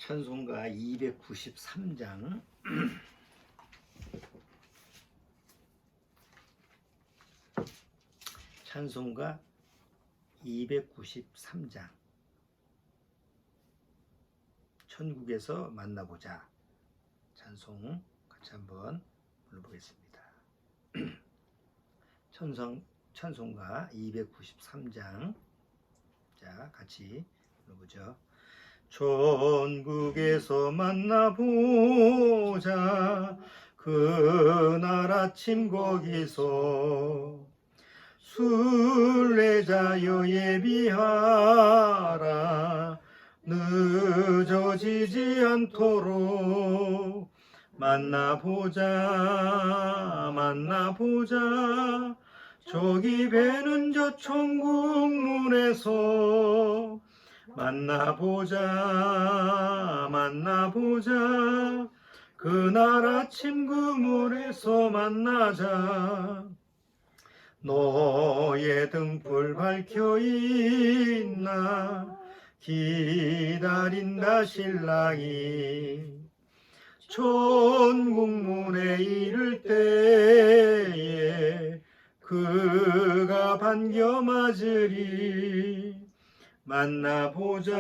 찬송가 293장 찬송가 293장 천국에서 만나보자. 찬송 같이 한번 불러보겠습니다. 찬송가 293장 자 같이 불러보죠. 천국에서 만나보자. 그날 아침 거기서 순례자여 예비하라. 늦어지지 않도록 만나보자. 저기 배는 저 천국 문에서 만나보자. 그날 아침 그 물에서 만나자. 너의 등불 밝혀있나 기다린다 신랑이. 천국 문에 이를 때에 그가 반겨 맞으리. 만나보자.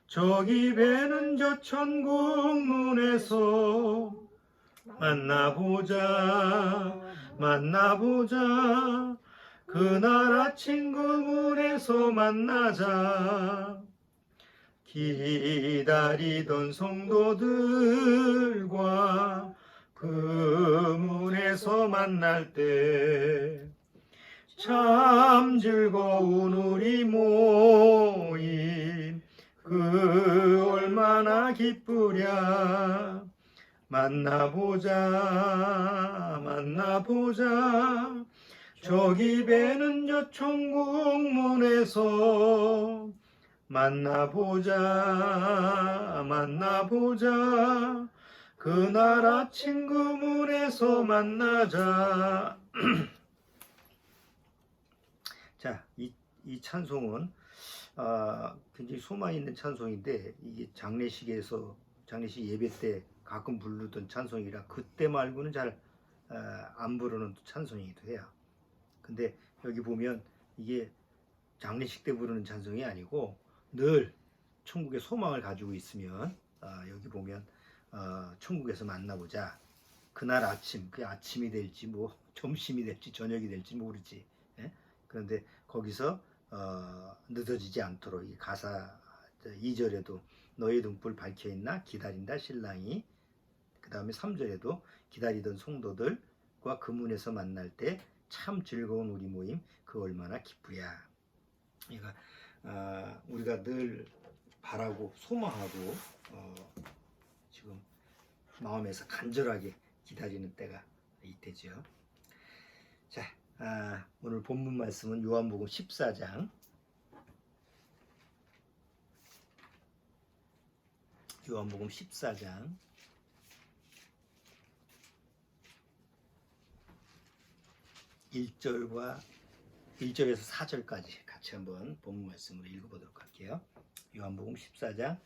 저기 배는 저 천국 문에서 만나보자. 그날 아침 그 문에서 만나자. 기다리던 성도들과 그 문에서 만날 때 참 즐거운 우리 모임 그 얼마나 기쁘랴. 만나보자. 저기 배는 저 천국 문에서 만나보자. 그날 아침 그 문에서 만나자. 자, 이 찬송은 굉장히 소망 있는 찬송인데 이게 장례식 예배 때 가끔 부르던 찬송이라 그때 말고는 잘 안 부르는 찬송이기도 해요. 근데 여기 보면 이게 장례식 때 부르는 찬송이 아니고 늘 천국의 소망을 가지고 있으면 여기 보면 천국에서 만나보자. 그날 아침, 그 아침이 될지 뭐 점심이 될지 저녁이 될지 모르지. 예? 그런데 거기서 늦어지지 않도록 이 가사 2절에도 너의 등불 밝혀있나 기다린다 신랑이. 그 다음에 3절에도 기다리던 성도들과 그 문에서 만날 때 참 즐거운 우리 모임 그 얼마나 기쁘랴. 그러니까 우리가 늘 바라고 소망하고 지금 마음에서 간절하게 기다리는 때가 이때죠. 자, 오늘 본문 말씀은 요한복음 14장 요한복음 14장 1절에서 4절까지 같이 한번 본문 말씀으로 읽어보도록 할게요. 요한복음 14장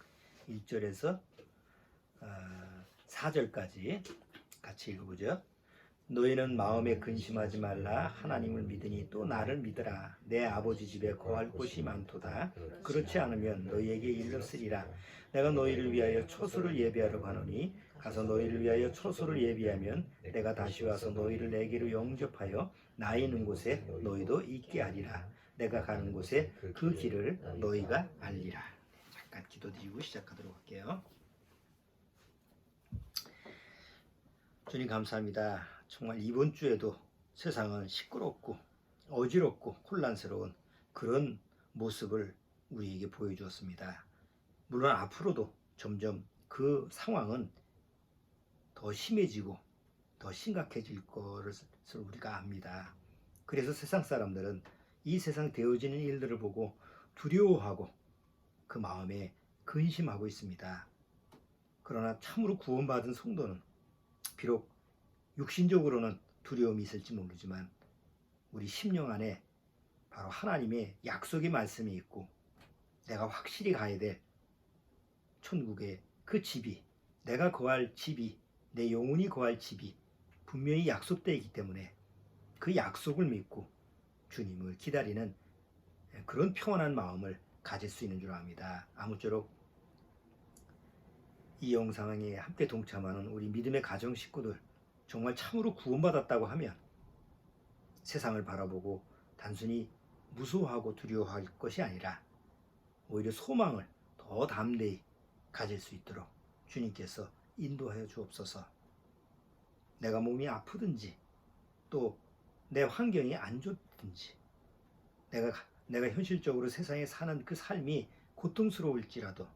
1절에서 4절까지 같이 읽어보죠. 너희는 마음에 근심하지 말라. 하나님을 믿으니 또 나를 믿으라. 내 아버지 집에 거할 곳이 많도다. 그렇지 않으면 너희에게 일렀으리라. 내가 너희를 위하여 처소를 예비하러 가노니 가서 너희를 위하여 처소를 예비하면 내가 다시 와서 너희를 내게로 영접하여 나 있는 곳에 너희도 있게 하리라. 내가 가는 곳에 그 길을 너희가 알리라. 잠깐 기도드리고 시작하도록 할게요. 주님 감사합니다. 정말 이번 주에도 세상은 시끄럽고 어지럽고 혼란스러운 그런 모습을 우리에게 보여주었습니다. 물론 앞으로도 점점 그 상황은 더 심해지고 더 심각해질 것을 우리가 압니다. 그래서 세상 사람들은 이 세상 되어지는 일들을 보고 두려워하고 그 마음에 근심하고 있습니다. 그러나 참으로 구원받은 성도는 비록 육신적으로는 두려움이 있을지 모르지만 우리 심령 안에 바로 하나님의 약속의 말씀이 있고 내가 확실히 가야 될 천국의 그 집이, 내가 거할 집이, 내 영혼이 거할 집이 분명히 약속되어 있기 때문에 그 약속을 믿고 주님을 기다리는 그런 평안한 마음을 가질 수 있는 줄 압니다. 아무쪼록 이 영상에 함께 동참하는 우리 믿음의 가정 식구들, 정말 참으로 구원받았다고 하면 세상을 바라보고 단순히 무서워하고 두려워할 것이 아니라 오히려 소망을 더 담대히 가질 수 있도록 주님께서 인도하여 주옵소서. 내가 몸이 아프든지 또 내 환경이 안 좋든지 내가 현실적으로 세상에 사는 그 삶이 고통스러울지라도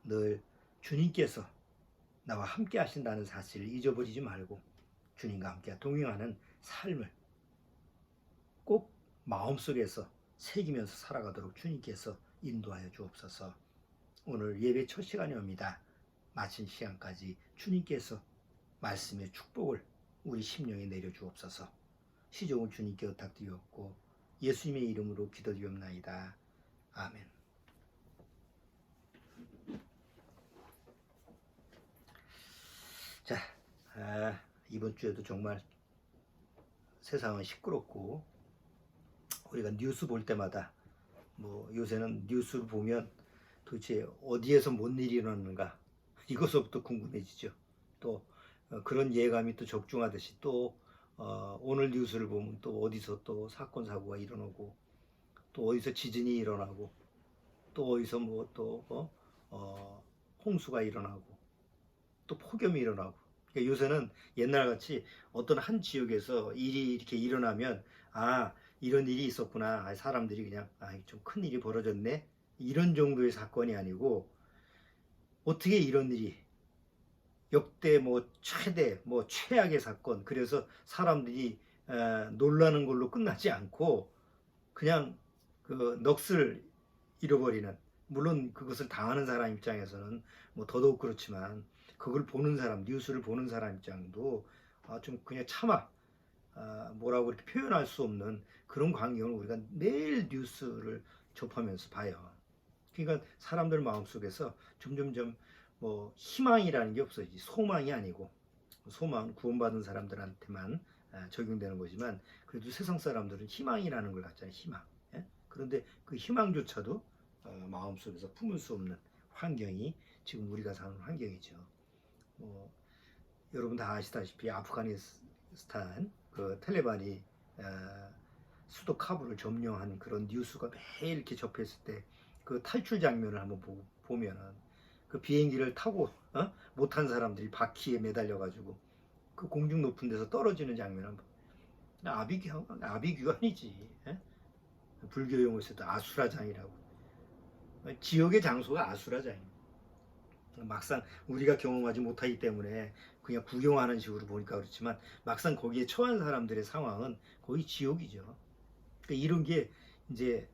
늘 주님께서 나와 함께 하신다는 사실을 잊어버리지 말고 주님과 함께 동행하는 삶을 꼭 마음속에서 새기면서 살아가도록 주님께서 인도하여 주옵소서. 오늘 예배 첫 시간이 옵니다. 마친 시간까지 주님께서 말씀의 축복을 우리 심령에 내려주옵소서. 시종을 주님께 부탁드리옵고 예수님의 이름으로 기도드리옵나이다. 아멘. 자, 이번 주에도 정말 세상은 시끄럽고 우리가 뉴스 볼 때마다 요새는 뉴스를 보면 도대체 어디에서 뭔 일이 일어나는가 이것부터 궁금해지죠. 또 그런 예감이 또 적중하듯이 또 오늘 뉴스를 보면 또 어디서 또 사건 사고가 일어나고 또 어디서 지진이 일어나고 또 어디서 홍수가 일어나고 또 폭염이 일어나고. 그러니까 요새는 옛날같이 어떤 한 지역에서 일이 이렇게 일어나면 이런 일이 있었구나, 사람들이 그냥 좀 큰 일이 벌어졌네, 이런 정도의 사건이 아니고 어떻게 이런 일이 역대 최대 최악의 사건, 그래서 사람들이 놀라는 걸로 끝나지 않고 그냥 그 넋을 잃어버리는, 물론 그것을 당하는 사람 입장에서는 더더욱 그렇지만 그걸 보는 사람, 뉴스를 보는 사람 입장도 좀 그냥 차마 뭐라고 이렇게 표현할 수 없는 그런 광경을 우리가 매일 뉴스를 접하면서 봐요. 그러니까 사람들 마음속에서 점점점 희망이라는 게 없어지지. 소망이 아니고, 소망은 구원받은 사람들한테만 적용되는 거지만 그래도 세상 사람들은 희망이라는 걸 갖잖아요. 희망. 예? 그런데 그 희망조차도 마음속에서 품을 수 없는 환경이 지금 우리가 사는 환경이죠. 여러분 다 아시다시피 아프가니스탄 그 탈레반이 수도 카불을 점령한 그런 뉴스가 매일 이렇게 접했을 때 그 탈출 장면을 한번 보면은 그 비행기를 타고 못한 사람들이 바퀴에 매달려 가지고 그 공중 높은 데서 떨어지는 장면은 아비규환이지. 예? 불교 용어에서도 아수라장이라고. 지옥의 장소가 아수라장이에요. 막상 우리가 경험하지 못하기 때문에 그냥 구경하는 식으로 보니까 그렇지만 막상 거기에 처한 사람들의 상황은 거의 지옥이죠. 그러니까 이런 게 이제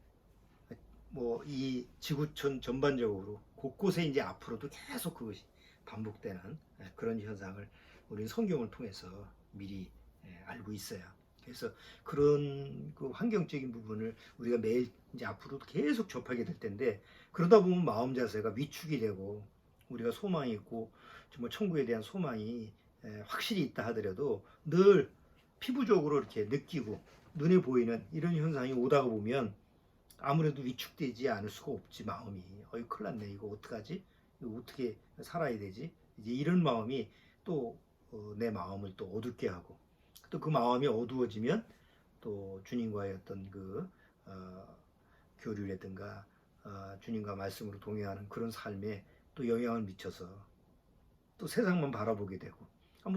이 지구촌 전반적으로 곳곳에 이제 앞으로도 계속 그것이 반복되는 그런 현상을 우리는 성경을 통해서 미리 알고 있어요. 그래서 그런 그 환경적인 부분을 우리가 매일 이제 앞으로도 계속 접하게 될 텐데, 그러다 보면 마음 자세가 위축이 되고 우리가 소망이 있고 정말 천국에 대한 소망이 확실히 있다 하더라도 늘 피부적으로 이렇게 느끼고 눈에 보이는 이런 현상이 오다가 보면 아무래도 위축되지 않을 수가 없지. 마음이 큰일 났네, 이거 어떡하지, 이거 어떻게 살아야 되지, 이제 이런 마음이 또 내 마음을 또 어둡게 하고, 또 그 마음이 어두워지면 또 주님과의 어떤 그 교류라든가 주님과 말씀으로 동행하는 그런 삶에 또 영향을 미쳐서 또 세상만 바라보게 되고,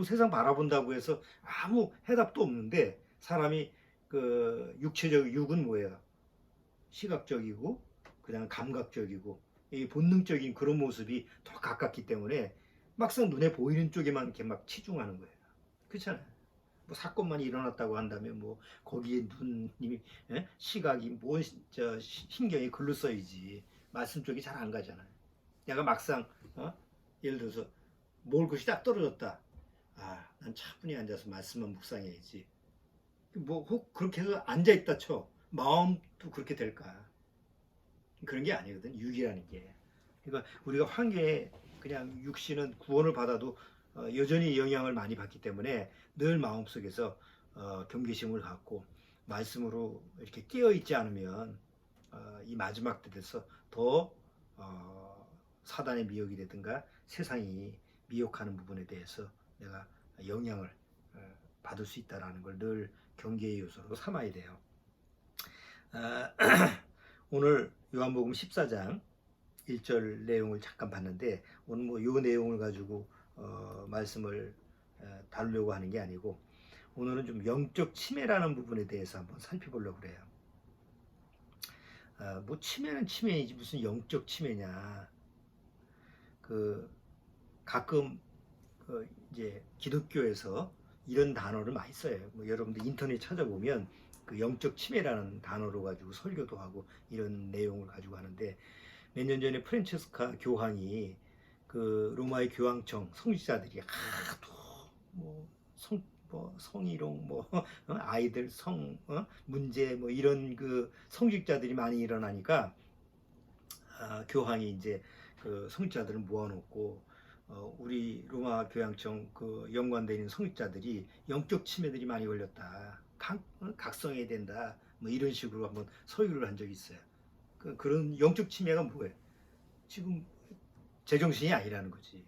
세상 바라본다고 해서 아무 해답도 없는데, 사람이 그 육은 뭐예요? 시각적이고 그냥 감각적이고 이 본능적인 그런 모습이 더 가깝기 때문에 막상 눈에 보이는 쪽에만 이렇게 막 치중하는 거예요. 그렇잖아요. 사건만 일어났다고 한다면 거기에 눈이 시각이 신경이 글로 써야지 말씀 쪽이 잘 안 가잖아요. 내가 막상 예를 들어서 먹을 것이 딱 떨어졌다. 난 차분히 앉아서 말씀만 묵상해야지. 혹 그렇게 해서 앉아있다 쳐. 마음도 그렇게 될까? 그런 게 아니거든. 육이라는 게. 그러니까 우리가 환경에 그냥 육신은 구원을 받아도 여전히 영향을 많이 받기 때문에 늘 마음속에서 경계심을 갖고 말씀으로 이렇게 깨어 있지 않으면 이 마지막 때에서 더 사단의 미혹이 되든가 세상이 미혹하는 부분에 대해서 내가 영향을 받을 수 있다라는 걸 늘 경계의 요소로 삼아야 돼요. 오늘 요한복음 14장 1절 내용을 잠깐 봤는데 오늘 뭐 요 내용을 가지고 말씀을 다루려고 하는 게 아니고 오늘은 좀 영적 침해라는 부분에 대해서 한번 살펴보려고 그래요. 뭐 침해는 침해이지 무슨 영적 침해냐. 그 가끔 이제 기독교에서 이런 단어를 많이 써요. 뭐 여러분들 인터넷 찾아보면 그 영적 침해라는 단어로 가지고 설교도 하고 이런 내용을 가지고 하는데 몇 년 전에 프란체스카 교황이 그 로마의 교황청 성직자들이 하도 뭐 성희롱 뭐 아이들 성 문제 뭐 이런 그 성직자들이 많이 일어나니까 교황이 이제 그 성직자들을 모아놓고 우리 로마 교황청 그 연관되어 있는 성직자들이 영적 침해들이 많이 걸렸다. 각성해야 된다. 뭐 이런 식으로 한번 서유를 한 적이 있어요. 그런 영적 침해가 뭐예요? 지금 제정신이 아니라는 거지.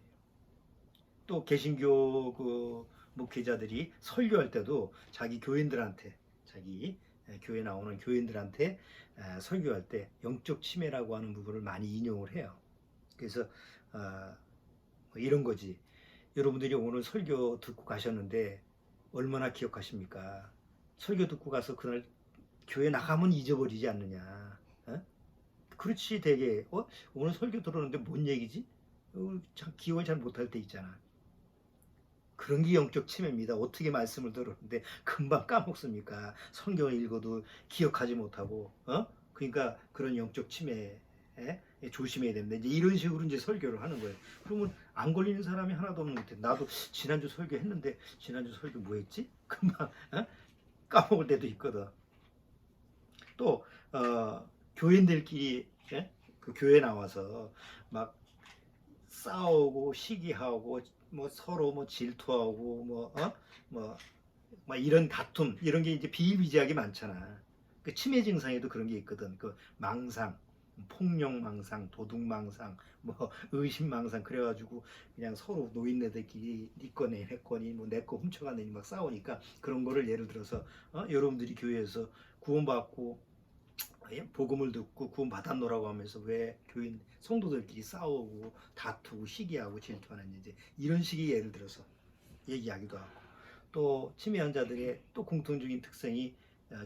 또 개신교 그 목회자들이 설교할 때도 자기 교인들한테 자기 교회 나오는 교인들한테 설교할 때 영적 침해라고 하는 부분을 많이 인용을 해요. 그래서 이런 거지. 여러분들이 오늘 설교 듣고 가셨는데 얼마나 기억하십니까? 설교 듣고 가서 그날 교회 나가면 잊어버리지 않느냐. 어? 그렇지 되게 오늘 설교 들었는데 뭔 얘기지? 기억을 잘 못할 때 있잖아. 그런 게 영적 침해입니다. 어떻게 말씀을 들었는데 금방 까먹습니까? 성경을 읽어도 기억하지 못하고, 그러니까 그런 영적 침해에 조심해야 됩니다. 이제 이런 식으로 이제 설교를 하는 거예요. 그러면 안 걸리는 사람이 하나도 없는 것 같아요. 나도 지난주 설교했는데 지난주 설교 뭐 했지? 금방 까먹을 때도 있거든. 또 교인들끼리 그 교회 나와서 막 싸우고 시기하고 뭐 서로 뭐 질투하고 뭐 이런 다툼 이런 게 이제 비일비재하게 많잖아. 그 치매 증상에도 그런 게 있거든. 그 망상, 폭력 망상, 도둑 망상, 뭐 의심 망상 그래가지고 그냥 서로 노인네들끼리 네 거네 내 거니 뭐 내 거 훔쳐가느니 막 싸우니까 그런 거를 예를 들어서 여러분들이 교회에서 구원받고 복음을 듣고 구원 받았노라고 하면서 왜 교인 성도들끼리 싸우고 다투고 시기하고 질투하는 이제 이런 식의 예를 들어서 얘기하기도 하고 또 치매 환자들의 또 공통적인 특성이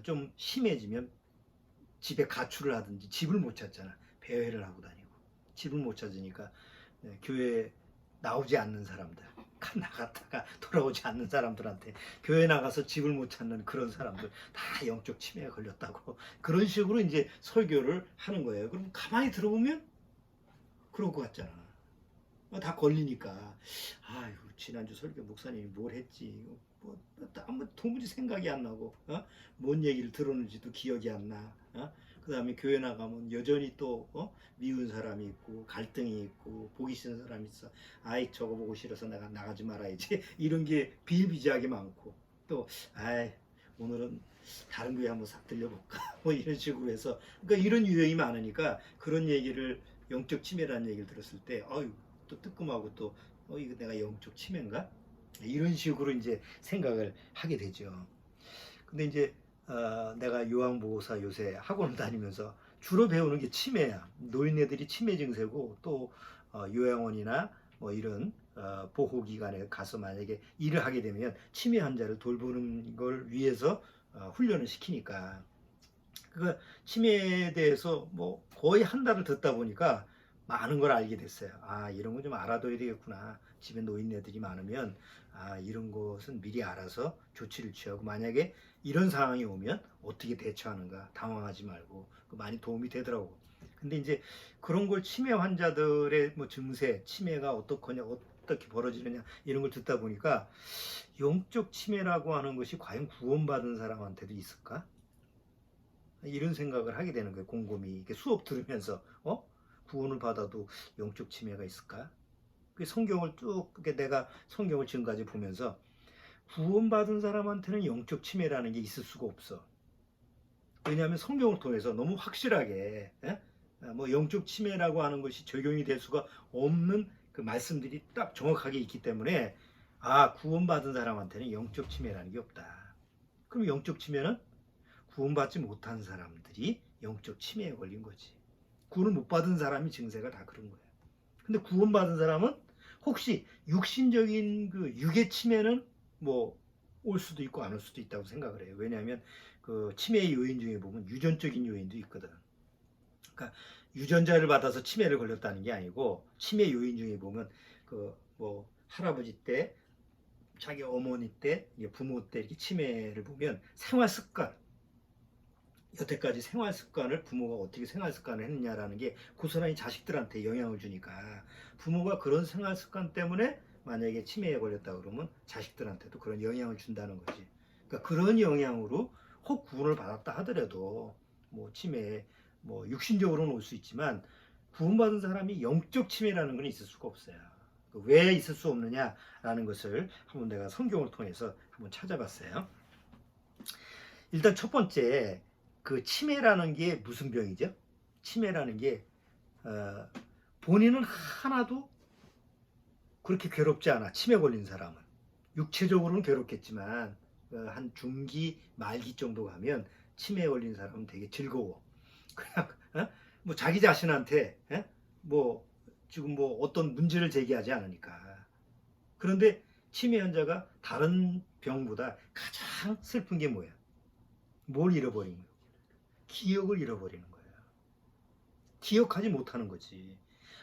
좀 심해지면 집에 가출을 하든지 집을 못 찾잖아. 배회를 하고 다니고 집을 못 찾으니까 교회 나오지 않는 사람들 나갔다가 돌아오지 않는 사람들한테 교회 나가서 집을 못 찾는 그런 사람들 다 영적 치매에 걸렸다고 그런 식으로 이제 설교를 하는 거예요. 그럼 가만히 들어보면 그럴 것 같잖아. 다 걸리니까 아이고 지난주 설교 목사님이 뭘 했지 뭐 아무 도무지 생각이 안 나고 뭔 얘기를 들었는지도 기억이 안 나. 그 다음에 교회 나가면 여전히 또 미운 사람이 있고 갈등이 있고 보기 싫은 사람이 있어. 아이 저거 보고 싫어서 내가 나가지 말아야지. 이런 게 비일비재하게 많고 또 아이 오늘은 다른 교회 한번 싹 들려볼까 뭐 이런 식으로 해서 그러니까 이런 유형이 많으니까 그런 얘기를 영적 치매라는 얘기를 들었을 때 또 뜨끔하고 또 이거 내가 영적 치매인가 이런 식으로 이제 생각을 하게 되죠. 근데 이제 내가 요한보호사 요새 학원을 다니면서 주로 배우는 게 치매야. 노인네들이 치매 증세고 또 요양원이나 뭐 이런 보호기관에 가서 만약에 일을 하게 되면 치매 환자를 돌보는 걸 위해서 훈련을 시키니까 그 치매에 대해서 뭐 거의 한 달을 듣다 보니까 많은 걸 알게 됐어요. 이런 거 좀 알아둬야 되겠구나. 집에 노인네들이 많으면 이런 것은 미리 알아서 조치를 취하고 만약에 이런 상황이 오면 어떻게 대처하는가 당황하지 말고 많이 도움이 되더라고. 근데 이제 그런 걸 치매 환자들의 뭐 증세, 치매가 어떻거냐, 어떻게 벌어지느냐 이런 걸 듣다 보니까 영적 치매라고 하는 것이 과연 구원받은 사람한테도 있을까? 이런 생각을 하게 되는 거예요. 곰곰이 이렇게 수업 들으면서 구원을 받아도 영적 침해가 있을까? 그 성경을 쭉 이렇게 내가 성경을 지금까지 보면서 구원받은 사람한테는 영적 침해라는 게 있을 수가 없어. 왜냐하면 성경을 통해서 너무 확실하게 뭐 영적 침해라고 하는 것이 적용이 될 수가 없는 그 말씀들이 딱 정확하게 있기 때문에 구원받은 사람한테는 영적 침해라는 게 없다. 그럼 영적 침해는 구원받지 못한 사람들이 영적 침해에 걸린 거지. 구원을 못 받은 사람이 증세가 다 그런 거야. 근데 구원받은 사람은 혹시 육신적인 그 육의 침해는 뭐 올 수도 있고 안 올 수도 있다고 생각을 해요. 왜냐하면 그 치매의 요인 중에 보면 유전적인 요인도 있거든. 그러니까 유전자를 받아서 치매를 걸렸다는 게 아니고 치매 요인 중에 보면 그 뭐 할아버지 때, 자기 어머니 때, 부모 때 이렇게 치매를 보면 생활 습관, 여태까지 생활 습관을 부모가 어떻게 생활 습관을 했느냐라는 게 고스란히 자식들한테 영향을 주니까 부모가 그런 생활 습관 때문에 만약에 치매에 걸렸다 그러면 자식들한테도 그런 영향을 준다는 거지. 그러니까 그런 영향으로 혹 구원을 받았다 하더라도 뭐 치매, 뭐 육신적으로는 올 수 있지만 구원받은 사람이 영적 치매라는 건 있을 수가 없어요. 왜 있을 수 없느냐라는 것을 한번 내가 성경을 통해서 한번 찾아봤어요. 일단 첫 번째, 그 치매라는 게 무슨 병이죠? 치매라는 게 본인은 하나도 그렇게 괴롭지 않아. 치매 걸린 사람은 육체적으로는 괴롭겠지만 한 중기 말기 정도 가면 치매 걸린 사람은 되게 즐거워. 그냥 뭐 자기 자신한테 뭐 지금 뭐 어떤 문제를 제기하지 않으니까. 그런데 치매 환자가 다른 병보다 가장 슬픈 게 뭐야? 뭘 잃어버린 거야? 기억을 잃어버리는 거예요. 기억하지 못하는 거지.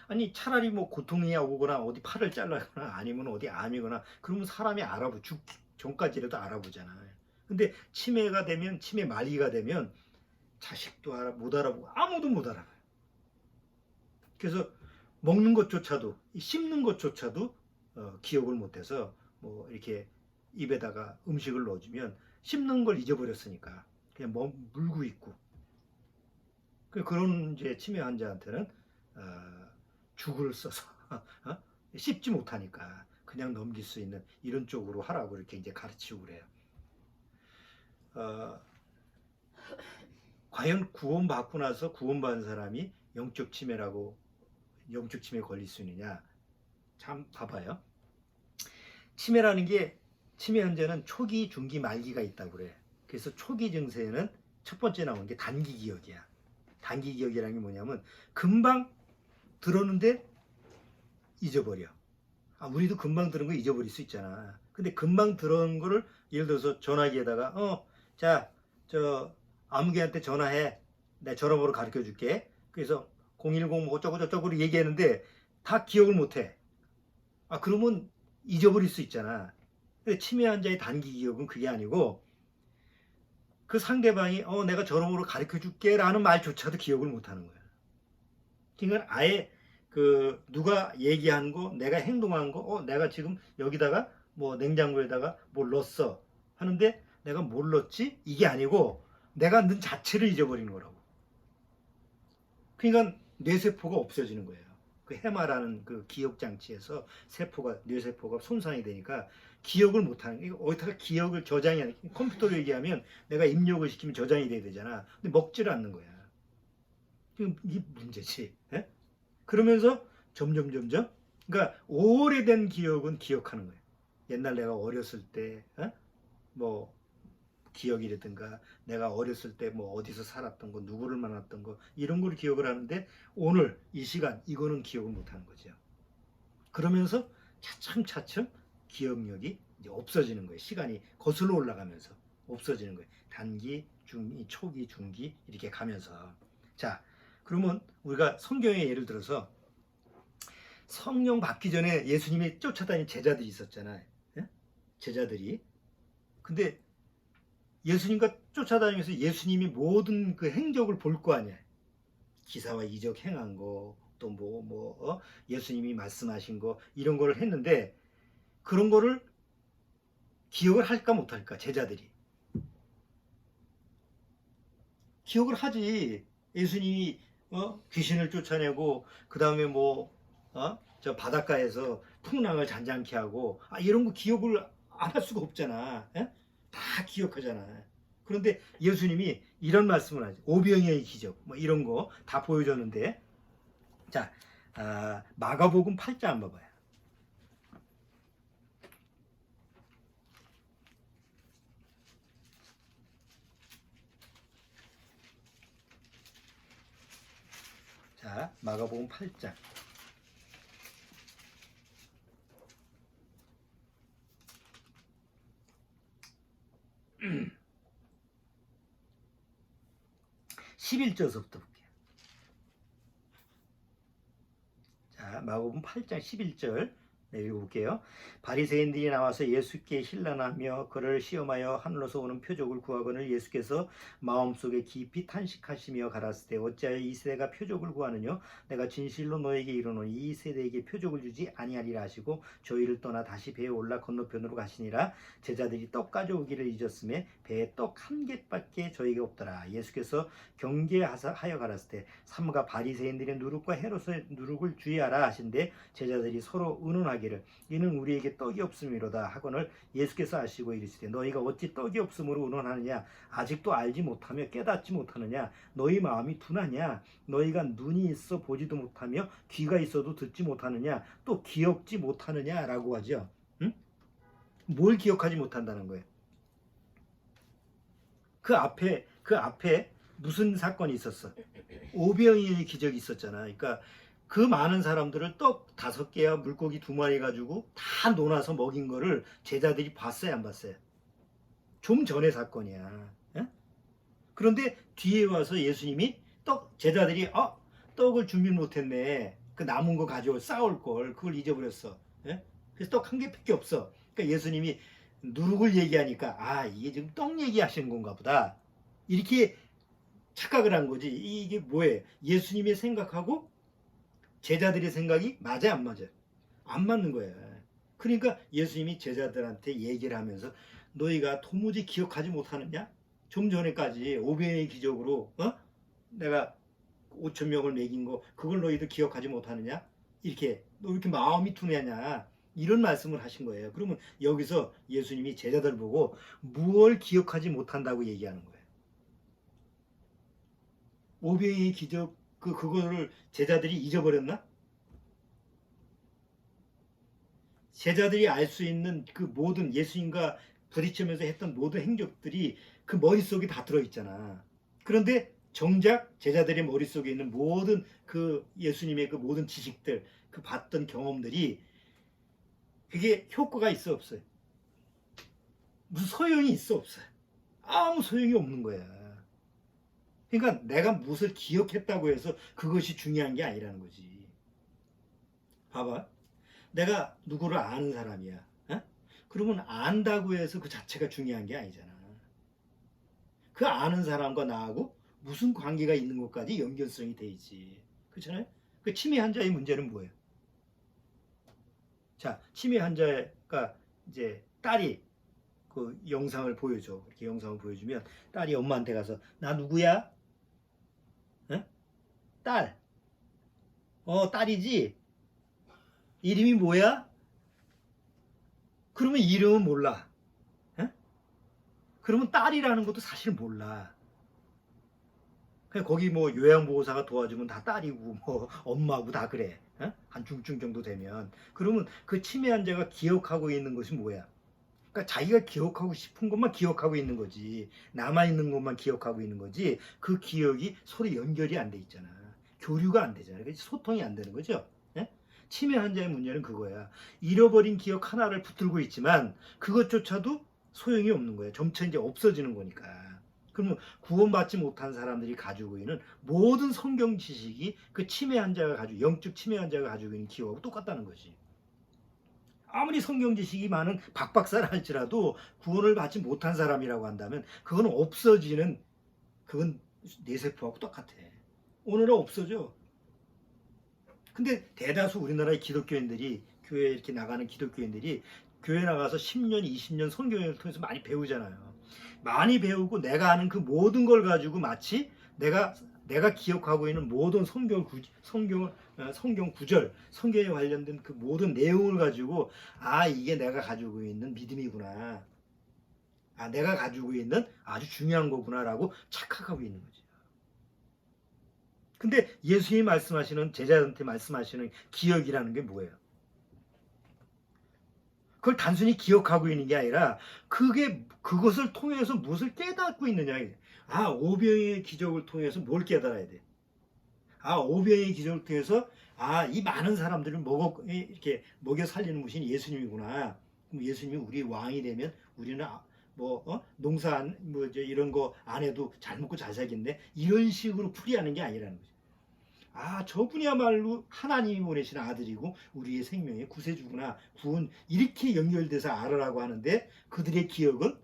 아니 차라리 뭐 고통이 오거나 어디 팔을 잘라거나 아니면 어디 암이거나 그러면 사람이 죽기 전까지라도 알아보잖아요. 근데 치매가 되면 치매 말기가 되면 자식도 못 알아보고 아무도 못 알아봐요. 그래서 먹는 것조차도 씹는 것조차도 기억을 못해서 뭐 이렇게 입에다가 음식을 넣어주면 씹는 걸 잊어버렸으니까 그냥 물고 있고 그런 이제 치매 환자한테는 죽을 써서 씹지 못하니까 그냥 넘길 수 있는 이런 쪽으로 하라고 이렇게 이제 가르치고 그래요. 과연 구원받고 나서 구원받은 사람이 영적 치매라고 영적 치매에 걸릴 수 있느냐? 참 봐봐요. 치매라는 게 치매 환자는 초기, 중기, 말기가 있다고 그래. 그래서 초기 증세는 첫 번째 나오는 게 단기 기억이야. 단기 기억이라는 게 뭐냐면 금방 들었는데 잊어버려. 우리도 금방 들은 거 잊어버릴 수 있잖아. 근데 금방 들은 거를 예를 들어서 전화기에다가 자, 저 아무개한테 전화해. 내가 전화번호 가르쳐 줄게. 그래서 010 뭐 어쩌고 저쩌고 얘기하는데 다 기억을 못 해. 그러면 잊어버릴 수 있잖아. 근데 치매 환자의 단기 기억은 그게 아니고 그 상대방이 내가 전화번호 가르쳐 줄게 라는 말조차도 기억을 못 하는 거야. 그러니까 아예 그 누가 얘기한 거, 내가 행동한 거, 내가 지금 여기다가 뭐 냉장고에다가 뭘 넣었어 하는데 내가 뭘 넣었지? 이게 아니고 내가 넣은 자체를 잊어버리는 거라고. 그러니까 뇌세포가 없어지는 거예요. 그 해마라는 그 기억 장치에서 뇌세포가 손상이 되니까 기억을 못하는. 이거 어디다가 기억을 저장이 하는. 컴퓨터로 얘기하면 내가 입력을 시키면 저장이 돼야 되잖아. 근데 먹지를 않는 거야. 지금 이게 문제지. 에? 그러면서 점점 그러니까 오래된 기억은 기억하는 거예요. 옛날 내가 어렸을 때 뭐 기억이라든가 내가 어렸을 때 뭐 어디서 살았던 거, 누구를 만났던 거 이런 걸 기억을 하는데 오늘 이 시간 이거는 기억을 못 하는 거죠. 그러면서 차츰 기억력이 이제 없어지는 거예요. 시간이 거슬러 올라가면서 없어지는 거예요. 단기, 중기, 초기, 중기 이렇게 가면서. 자, 그러면 우리가 성경에 예를 들어서 성령 받기 전에 예수님이 쫓아다닌 제자들이 있었잖아요. 제자들이. 근데 예수님과 쫓아다니면서 예수님이 모든 그 행적을 볼 거 아니야. 기사와 이적 행한 거, 또 예수님이 말씀하신 거 이런 거를 했는데 그런 거를 기억을 할까 못할까 제자들이 기억을 하지. 예수님이 귀신을 쫓아내고 그 다음에 저 바닷가에서 풍랑을 잔잔케 하고 이런 거 기억을 안 할 수가 없잖아. 예? 다 기억하잖아. 그런데 예수님이 이런 말씀을 하죠. 오병이어의 기적 뭐 이런 거 다 보여줬는데 자 마가복음 8장 한번 봐요. 자 마가복음 8장 11절서부터 볼게요. 자, 마가복음 8장 11절 읽어볼게요. 바리새인들이 나와서 예수께 힐난하며 그를 시험하여 하늘로서 오는 표적을 구하거늘 예수께서 마음속에 깊이 탄식하시며 가라사대 어찌하여 이 세대가 표적을 구하느냐 내가 진실로 너에게 이르노니 이 세대에게 표적을 주지 아니하리라 하시고 저희를 떠나 다시 배에 올라 건너편으로 가시니라. 제자들이 떡 가져오기를 잊었음에 배에 떡 한 개밖에 저에게 없더라. 예수께서 경계하여 가라사대 삼가 바리새인들의 누룩과 헤롯의 누룩을 주의하라 하신데 제자들이 서로 의논하기를 이는 우리에게 떡이 없음이로다 하거늘 예수께서 아시고 이르시되 너희가 어찌 떡이 없음으로 의논하느냐 아직도 알지 못하며 깨닫지 못하느냐 너희 마음이 둔하냐 너희가 눈이 있어 보지도 못하며 귀가 있어도 듣지 못하느냐 또 기억지 못하느냐라고 하죠. 응? 뭘 기억하지 못한다는 거예요? 그 앞에 무슨 사건이 있었어? 오병이어의 기적이 있었잖아. 그러니까 그 많은 사람들을 떡 5개와 물고기 2마리 가지고 다 논아서 먹인 거를 제자들이 봤어요, 안 봤어요? 좀 전의 사건이야. 예? 그런데 뒤에 와서 예수님이 제자들이 떡을 준비 못했네. 그 남은 거 가지고 싸울 걸 그걸 잊어버렸어. 예? 그래서 떡 1개밖에 없어. 그러니까 예수님이 누룩을 얘기하니까 이게 지금 떡 얘기하시는 건가 보다. 이렇게 착각을 한 거지. 이게 뭐예요? 예수님의 생각하고 제자들의 생각이 맞아 안 맞아? 안 맞는 거야. 그러니까 예수님이 제자들한테 얘기를 하면서 너희가 도무지 기억하지 못하느냐? 좀 전에까지 오병이의 기적으로 내가 5천 명을 먹인 거 그걸 너희들 기억하지 못하느냐? 이렇게 너 이렇게 마음이 둔하냐? 이런 말씀을 하신 거예요. 그러면 여기서 예수님이 제자들 보고 무엇을 기억하지 못한다고 얘기하는 거예요. 오병이의 기적 그거를 제자들이 잊어버렸나? 제자들이 알 수 있는 그 모든 예수님과 부딪히면서 했던 모든 행적들이 그 머릿속에 다 들어있잖아. 그런데 정작 제자들의 머릿속에 있는 모든 그 예수님의 그 모든 지식들, 그 봤던 경험들이 그게 효과가 있어 없어요? 무슨 소용이 있어 없어요? 아무 소용이 없는 거야. 그러니까 내가 무엇을 기억했다고 해서 그것이 중요한 게 아니라는 거지. 봐봐. 내가 누구를 아는 사람이야. 그러면 안다고 해서 그 자체가 중요한 게 아니잖아. 그 아는 사람과 나하고 무슨 관계가 있는 것까지 연결성이 돼 있지. 그렇잖아요? 그 치매 환자의 문제는 뭐예요? 자, 치매 환자가 이제 딸이 그 영상을 보여줘. 이렇게 영상을 보여주면 딸이 엄마한테 가서 나 누구야? 딸. 딸이지? 이름이 뭐야? 그러면 이름은 몰라. 그러면 딸이라는 것도 사실 몰라. 그냥 거기 요양보호사가 도와주면 다 딸이고 엄마고 다 그래. 한 중증 정도 되면. 그러면 그 치매 환자가 기억하고 있는 것이 뭐야? 그러니까 자기가 기억하고 싶은 것만 기억하고 있는 거지. 남아있는 것만 기억하고 있는 거지. 그 기억이 서로 연결이 안 돼 있잖아. 교류가 안 되잖아. 그래서 소통이 안 되는 거죠. 치매 환자의 문제는 그거야. 잃어버린 기억 하나를 붙들고 있지만 그것조차도 소용이 없는 거야. 점차 이제 없어지는 거니까. 그러면 구원받지 못한 사람들이 가지고 있는 모든 성경 지식이 그 치매 환자가 영적 치매 환자가 가지고 있는 기억하고 똑같다는 거지. 아무리 성경 지식이 많은 박박사라 할지라도 구원을 받지 못한 사람이라고 한다면 그건 없어지는 그건 뇌세포하고 똑같아. 오늘은 없어져. 근데 대다수 우리나라의 기독교인들이 교회에 이렇게 나가는 기독교인들이 교회 나가서 10년, 20년 성경을 통해서 많이 배우잖아요. 많이 배우고 내가 아는 그 모든 걸 가지고 마치 내가 기억하고 있는 모든 성경 구절, 성경에 관련된 그 모든 내용을 가지고 이게 내가 가지고 있는 믿음이구나. 내가 가지고 있는 아주 중요한 거구나라고 착각하고 있는 거지. 근데 예수님이 말씀하시는, 제자들한테 말씀하시는 기억이라는 게 뭐예요? 그걸 단순히 기억하고 있는 게 아니라 그것을 통해서 무엇을 깨닫고 있느냐. 오병이의 기적을 통해서 뭘 깨달아야 돼? 오병이의 기적을 통해서 이 많은 사람들을 이렇게 먹여 살리는 분이 예수님이구나. 그럼 예수님이 우리 왕이 되면 우리는 농사 이런 거 안 해도 잘 먹고 잘 살겠네. 이런 식으로 풀이하는 게 아니라는 거죠. 저분이야말로 하나님이 보내신 아들이고 우리의 생명의 구세주구나, 구원, 이렇게 연결돼서 알으라고 하는데 그들의 기억은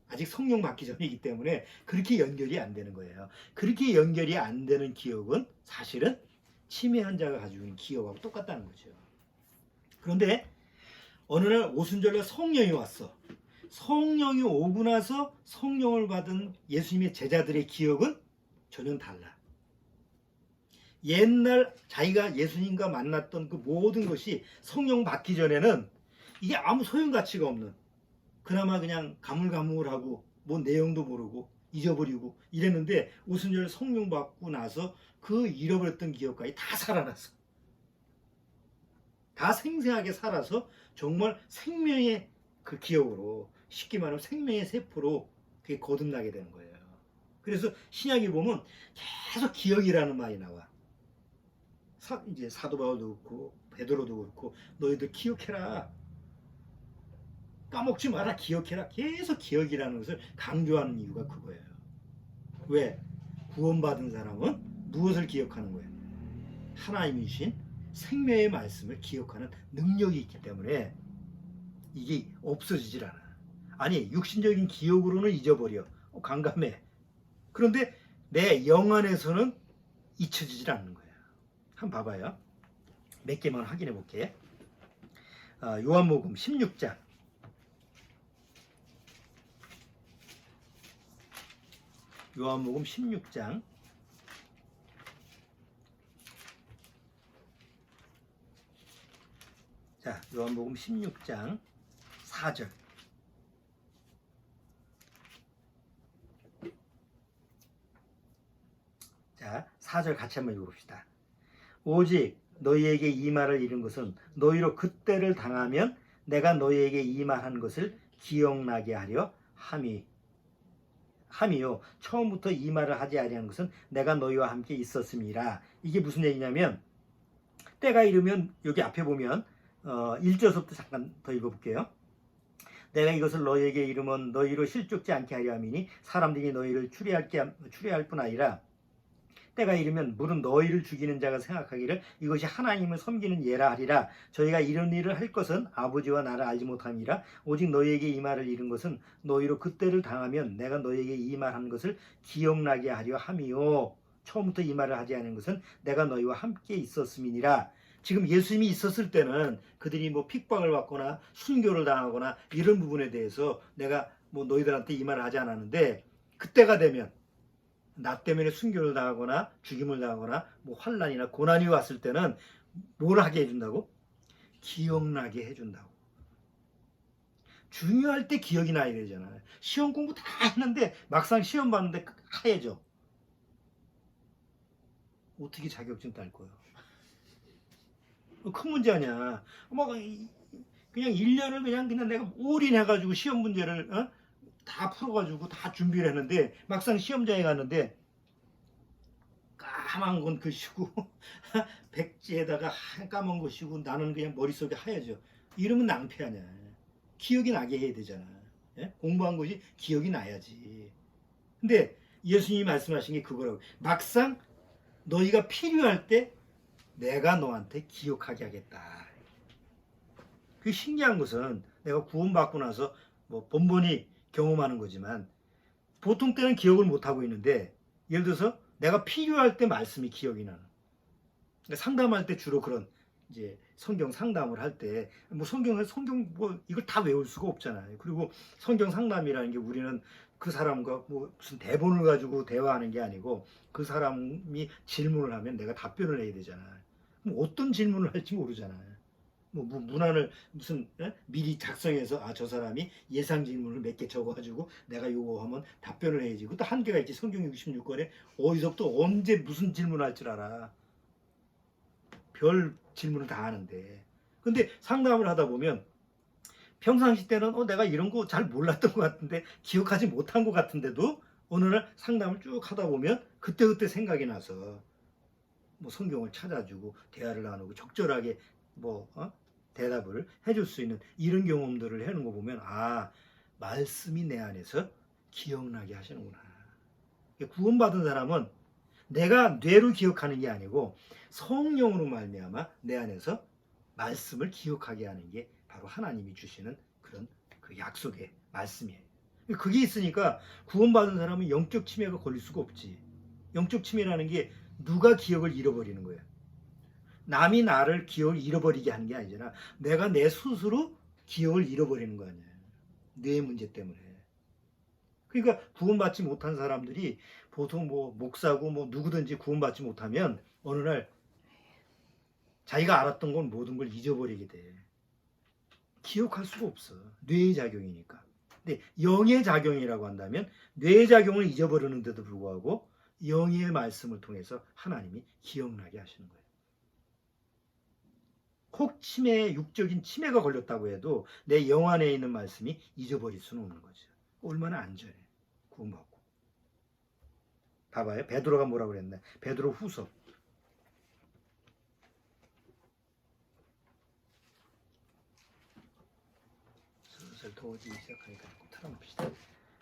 아직 성령 받기 전이기 때문에 그렇게 연결이 안 되는 거예요. 그렇게 연결이 안 되는 기억은 사실은 치매 환자가 가지고 있는 기억하고 똑같다는 거죠. 그런데 어느 날 오순절날 성령이 왔어. 성령이 오고 나서 성령을 받은 예수님의 제자들의 기억은 전혀 달라. 옛날 자기가 예수님과 만났던 그 모든 것이 성령 받기 전에는 이게 아무 소용가치가 없는, 그나마 그냥 가물가물하고 내용도 모르고 잊어버리고 이랬는데 오순절 성령 받고 나서 그 잃어버렸던 기억까지 다 살아났어. 다 생생하게 살아서 정말 생명의 그 기억으로, 쉽게 말하면 생명의 세포로 그게 거듭나게 되는 거예요. 그래서 신약에 보면 계속 기억이라는 말이 나와. 이제 사도 바울도 그렇고 베드로도 그렇고 너희들 기억해라, 까먹지 마라, 기억해라. 계속 기억이라는 것을 강조하는 이유가 그거예요. 왜? 구원받은 사람은 무엇을 기억하는 거예요? 하나님이신 생명의 말씀을 기억하는 능력이 있기 때문에 이게 없어지질 않아. 육신적인 기억으로는 잊어버려. 감감해. 그런데 내 영 안에서는 잊혀지질 않는 거예요. 한번 봐봐요. 몇 개만 확인해 볼게. 요한복음 16장. 요한복음 16장. 자, 요한복음 16장 4절. 자, 4절 같이 한번 읽어봅시다. 오직 너희에게 이 말을 이룬 것은 너희로 그때를 당하면 내가 너희에게 이 말한 것을 기억나게 하려 함이요. 처음부터 이 말을 하지 아니한 것은 내가 너희와 함께 있었음이라. 이게 무슨 얘기냐면, 때가 이르면, 여기 앞에 보면 1절부터 잠깐 더 읽어볼게요. 내가 이것을 너희에게 이르면 너희로 실족지 않게 하려 함이니 사람들이 너희를 추리할 뿐 아니라 때가 이르면 물은 너희를 죽이는 자가 생각하기를 이것이 하나님을 섬기는 예라 하리라. 저희가 이런 일을 할 것은 아버지와 나를 알지 못함이라. 오직 너희에게 이 말을 이룬 것은 너희로 그때를 당하면 내가 너희에게 이 말한 것을 기억나게 하려 함이요. 처음부터 이 말을 하지 않은 것은 내가 너희와 함께 있었음이니라. 지금 예수님이 있었을 때는 그들이 핍박을 받거나 순교를 당하거나 이런 부분에 대해서 내가 너희들한테 이 말을 하지 않았는데, 그때가 되면 나 때문에 순교를 당하거나 죽임을 당하거나 환난이나 고난이 왔을 때는 뭘 하게 해준다고? 기억나게 해준다고. 중요할 때 기억이 나야 되잖아요. 시험 공부 다 했는데 막상 시험 봤는데 하얘져. 어떻게 자격증 딸 거예요? 큰 문제 아니야. 그냥 1년을 그냥 내가 올인해가지고 시험 문제를 다 풀어가지고 다 준비를 했는데 막상 시험장에 갔는데 까만 건 글씨고 백지에다가 까만 것이고 나는 그냥 머릿속에 하얘져. 이러면 낭패 아니야. 기억이 나게 해야 되잖아. 공부한 것이 기억이 나야지. 근데 예수님이 말씀하신 게 그거라고. 막상 너희가 필요할 때 내가 너한테 기억하게 하겠다. 그 신기한 것은 내가 구원받고 나서 번번이 경험하는 거지만 보통 때는 기억을 못하고 있는데, 예를 들어서 내가 필요할 때 말씀이 기억이 나는. 상담할 때 주로 그런 이제 성경 상담을 할 때 뭐 성경 뭐 이걸 다 외울 수가 없잖아요. 그리고 성경 상담이라는 게 우리는 그 사람과 뭐 무슨 대본을 가지고 대화하는 게 아니고 그 사람이 질문을 하면 내가 답변을 해야 되잖아요. 뭐 어떤 질문을 할지 모르잖아요. 뭐 문안을 무슨 미리 작성해서 저 사람이 예상 질문을 몇 개 적어가지고 내가 요거 하면 답변을 해야지. 그것도 한계가 있지. 성경 66권에 어디서부터 언제 무슨 질문할 줄 알아. 별 질문을 다 하는데. 근데 상담을 하다 보면 평상시 때는 내가 이런 거 잘 몰랐던 것 같은데 기억하지 못한 것 같은데도 어느 날 상담을 쭉 하다 보면 그때그때 생각이 나서 뭐 성경을 찾아주고 대화를 나누고 적절하게 뭐 대답을 해줄 수 있는 이런 경험들을 해놓은 거 보면 말씀이 내 안에서 기억나게 하시는구나. 구원받은 사람은 내가 뇌로 기억하는 게 아니고 성령으로 말미암아 내 안에서 말씀을 기억하게 하는 게 바로 하나님이 주시는 그런 그 약속의 말씀이에요. 그게 있으니까 구원받은 사람은 영적 치매가 걸릴 수가 없지. 영적 치매라는 게 누가 기억을 잃어버리는 거야. 남이 나를 기억을 잃어버리게 하는 게 아니잖아. 내가 내 스스로 기억을 잃어버리는 거 아니야. 뇌 문제 때문에. 그러니까 구원받지 못한 사람들이 보통 뭐 목사고 뭐 누구든지 구원받지 못하면 어느 날 자기가 알았던 건 모든 걸 잊어버리게 돼. 기억할 수가 없어. 뇌의 작용이니까. 근데 영의 작용이라고 한다면 뇌의 작용을 잊어버리는데도 불구하고 영의 말씀을 통해서 하나님이 기억나게 하시는 거예요. 혹 육적인 치매가 걸렸다고 해도 내 영 안에 있는 말씀이 잊어버릴 수는 없는 거죠. 얼마나 안전해. 구원받고. 봐봐요. 베드로가 뭐라고 그랬나? 베드로 후서. 슬슬 더워지기 시작하니까 꼭 틀어놓읍시다.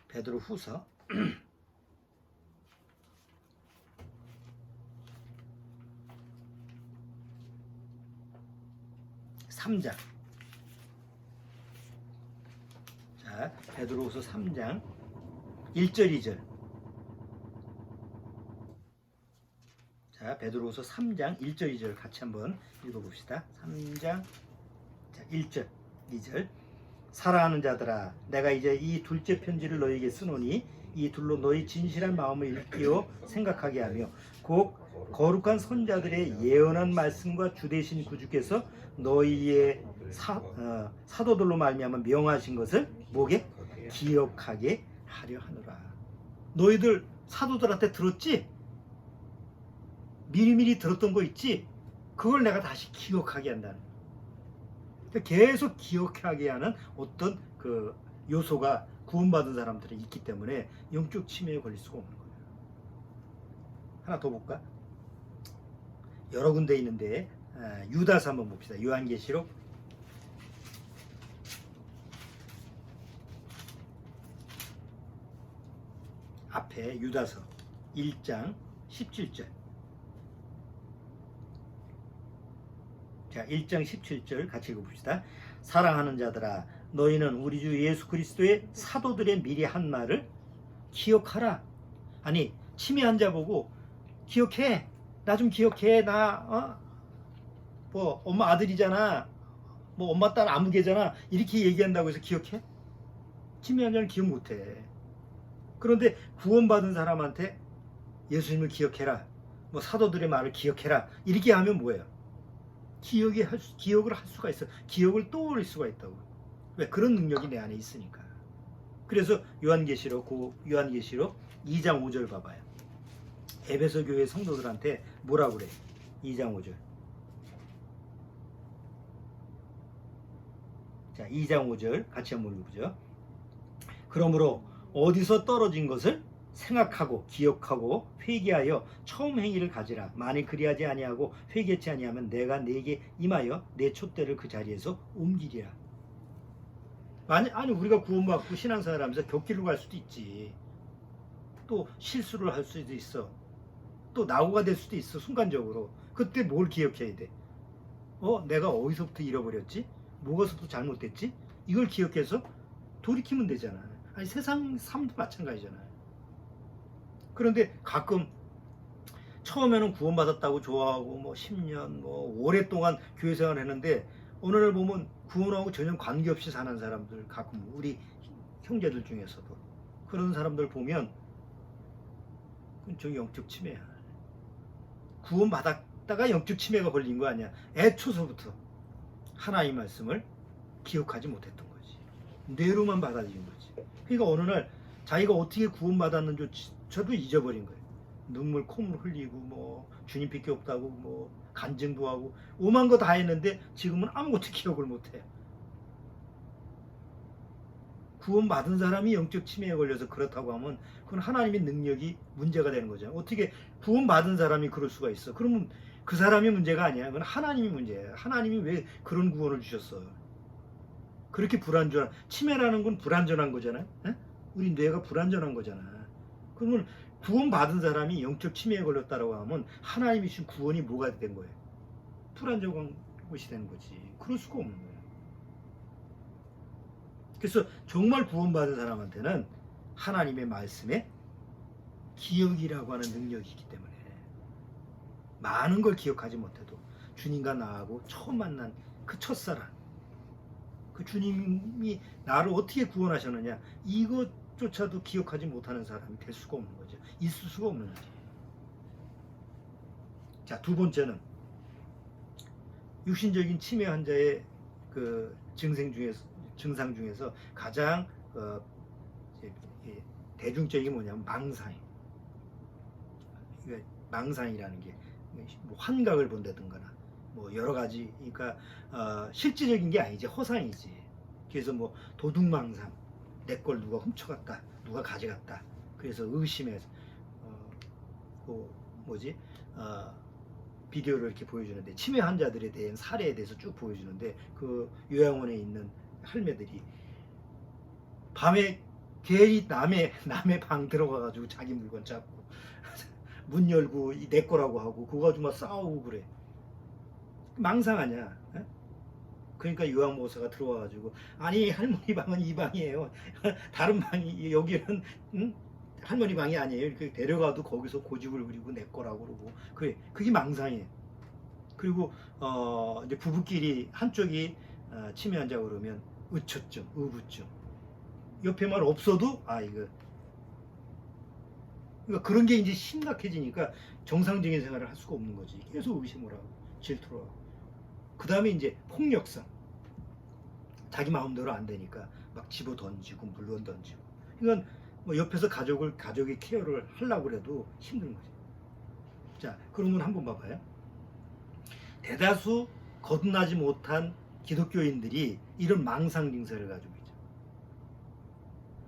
베드로 후서. 3장. 자, 베드로후서 3장 1절 2절. 자, 베드로후서 3장 1절 2절 같이 한번 읽어봅시다. 3장 자, 1절 2절. 사랑하는 자들아, 내가 이제 이 둘째 편지를 너희에게 쓰노니 이 둘로 너희 진실한 마음을 일깨워 생각하게 하며 곧 거룩한 선자들의 예언한 말씀과 주되신 구주께서 너희의 사도들로 말미암아 명하신 것을 뭐게? 기억하게 하려 하노라. 너희들 사도들한테 들었지? 미리미리 들었던 거 있지? 그걸 내가 다시 기억하게 한다는 거야. 계속 기억하게 하는 어떤 그 요소가 구원받은 사람들이 있기 때문에 영적 치매에 걸릴 수가 없는 거예요. 하나 더 볼까? 여러 군데 있는데 유다서 한번 봅시다. 요한계시록 앞에 유다서 1장 17절. 자, 1장 17절 같이 읽어봅시다. 사랑하는 자들아, 너희는 우리 주 예수 그리스도의 사도들의 미리 한 말을 기억하라. 아니, 치매 환자 보고 기억해. 나 좀 기억해. 뭐 엄마 아들이잖아. 뭐 엄마 딸 아무개잖아. 이렇게 얘기한다고 해서 기억해? 치매 환자는 기억 못해. 그런데 구원받은 사람한테 예수님을 기억해라. 뭐 사도들의 말을 기억해라. 이렇게 하면 뭐예요? 기억을 할 수가 있어. 기억을 떠올릴 수가 있다고. 왜? 그런 능력이 내 안에 있으니까. 그래서 요한계시록 2장 5절 봐봐요. 에베소 교회 성도들한테 뭐라고 그래? 2장 5절. 자, 2장 5절 같이 한번 읽어보죠. 그러므로 어디서 떨어진 것을 생각하고 기억하고 회개하여 처음 행위를 가지라. 만일 그리하지 아니하고 회개치 아니하면 내가 네게 임하여 내 촛대를 그 자리에서 옮기리라. 아니 우리가 구원받고 신앙생활 하면서 곁길로 갈 수도 있지. 또 실수를 할 수도 있어. 또 낙오가 될 수도 있어. 순간적으로. 그때 뭘 기억해야 돼? 내가 어디서부터 잃어버렸지? 뭐가서부터 잘못됐지? 이걸 기억해서 돌이키면 되잖아. 아니 세상 삶도 마찬가지잖아. 그런데 가끔 처음에는 구원받았다고 좋아하고 뭐 10년 뭐 오랫동안 교회 생활을 했는데 어느 날 보면 구원하고 전혀 관계없이 사는 사람들 가끔 우리 형제들 중에서도 그런 사람들 보면 그건 저 영적 침해야. 구원받았다가 영적 침해가 걸린 거 아니야. 애초서부터 하나님 말씀을 기억하지 못했던 거지. 뇌로만 받아들인 거지. 그러니까 어느 날 자기가 어떻게 구원받았는지조차도 잊어버린 거예요. 눈물 콧물 흘리고 뭐 주님밖에 없다고 뭐 간증도 하고 오만 거 다 했는데 지금은 아무것도 기억을 못해. 구원받은 사람이 영적 침해에 걸려서 그렇다고 하면 그건 하나님의 능력이 문제가 되는 거죠. 어떻게 구원받은 사람이 그럴 수가 있어. 그러면 그 사람이 문제가 아니야. 그건 하나님이 문제야. 하나님이 왜 그런 구원을 주셨어. 그렇게 불완전한, 치매라는 건 불완전한 거잖아. 에? 우리 뇌가 불완전한 거잖아. 그러면 구원받은 사람이 영적 치매에 걸렸다라고 하면 하나님이 주신 구원이 뭐가 된 거예요? 불완전한 것이 되는 거지. 그럴 수가 없는 거예요. 그래서 정말 구원받은 사람한테는 하나님의 말씀에 기억이라고 하는 능력이 있기 때문에 많은 걸 기억하지 못해도 주님과 나하고 처음 만난 그 첫사랑, 그 주님이 나를 어떻게 구원하셨느냐, 이것조차도 기억하지 못하는 사람이 될 수가 없는 거죠. 있을 수가 없는 거죠. 자, 두 번째는 육신적인 치매 환자의 그 증상 중에서 가장 대중적인 뭐냐면 망상. 망상이라는 게 뭐 환각을 본다든가나 뭐 여러 가지, 그러니까 실질적인 게 아니지, 허상이지. 그래서 뭐 도둑망상, 내 걸 누가 훔쳐갔다, 누가 가져갔다, 그래서 의심해서 비디오를 이렇게 보여주는데, 치매 환자들에 대한 사례에 대해서 쭉 보여주는데, 그 요양원에 있는 할매들이 밤에 괜히 남의 방 들어가가지고 자기 물건 잡고 문 열고 내 거라고 하고 그거 가지고 막 싸우고 그래. 망상 아니야. 에? 그러니까 요양보호사가 들어와가지고, 아니 할머니 방은 이 방이에요. 다른 방이 여기는 할머니 방이 아니에요. 이렇게 데려가도 거기서 고집을 부리고 내 거라고 그러고 그래. 그게 망상이에요. 그리고 이제 부부끼리 한쪽이 치매 환자 그러면 의처증, 의부증, 옆에만 없어도 이거, 그러니까 그런 게 이제 심각해지니까 정상적인 생활을 할 수가 없는 거지. 계속 의심을 하고 질투를 하고. 그 다음에 이제 폭력성, 자기 마음대로 안 되니까 막 집어 던지고 물건 던지고. 이건 뭐 옆에서 가족의 케어를 하려고 해도 힘든 거지. 자, 그러면 한번 봐봐요. 대다수 거듭나지 못한 기독교인들이 이런 망상 증세를 가지고 있죠.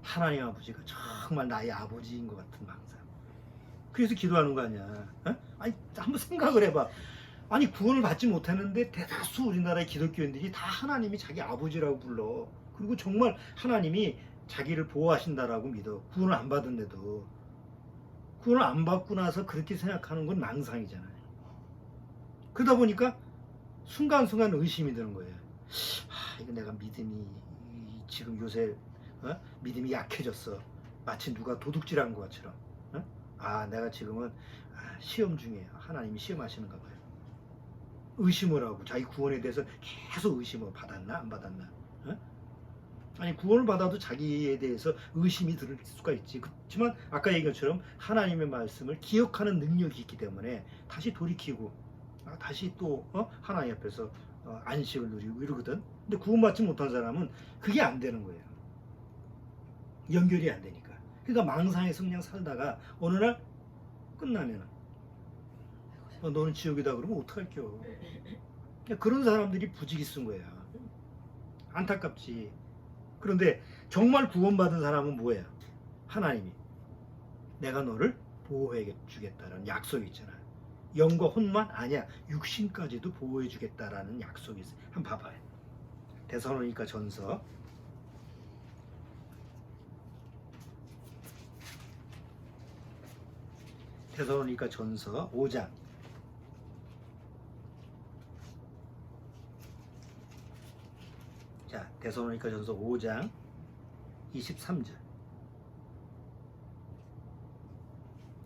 하나님 아버지가 정말 나의 아버지인 것 같은 망상. 그래서 기도하는 거 아니야. 어? 아니, 한번 생각을 해봐. 아니, 구원을 받지 못했는데 대다수 우리나라의 기독교인들이 다 하나님이 자기 아버지라고 불러. 그리고 정말 하나님이 자기를 보호하신다라고 믿어. 구원을 안 받은데도. 구원을 안 받고 나서 그렇게 생각하는 건 망상이잖아요. 그러다 보니까 순간순간 의심이 드는 거예요. 이거 내가 믿음이 지금 요새 믿음이 약해졌어. 마치 누가 도둑질한 것처럼. 내가 지금은 시험 중이에요. 하나님이 시험하시는가 봐요. 의심을 하고 자기 구원에 대해서 계속 의심을 받았나 안 받았나. 아니, 구원을 받아도 자기에 대해서 의심이 들 수가 있지. 그렇지만 아까 얘기한 것처럼 하나님의 말씀을 기억하는 능력이 있기 때문에 다시 돌이키고 다시 또 하나님 앞에서 안식을 누리고 이러거든. 근데 구원받지 못한 사람은 그게 안 되는 거예요. 연결이 안 되니까. 그러니까 망상에서 그냥 살다가 어느 날 끝나면 너는 지옥이다 그러면 어떡할게요. 그런 사람들이 부지기수인 거야. 안타깝지. 그런데 정말 구원받은 사람은 뭐예요? 하나님이 내가 너를 보호해 주겠다라는 약속이 있잖아. 영과 혼만 아니야, 육신까지도 보호해 주겠다라는 약속이 있어요. 한번 봐봐요. 데살로니가 전서 5장. 자, 데살로니가 전서 5장 23절.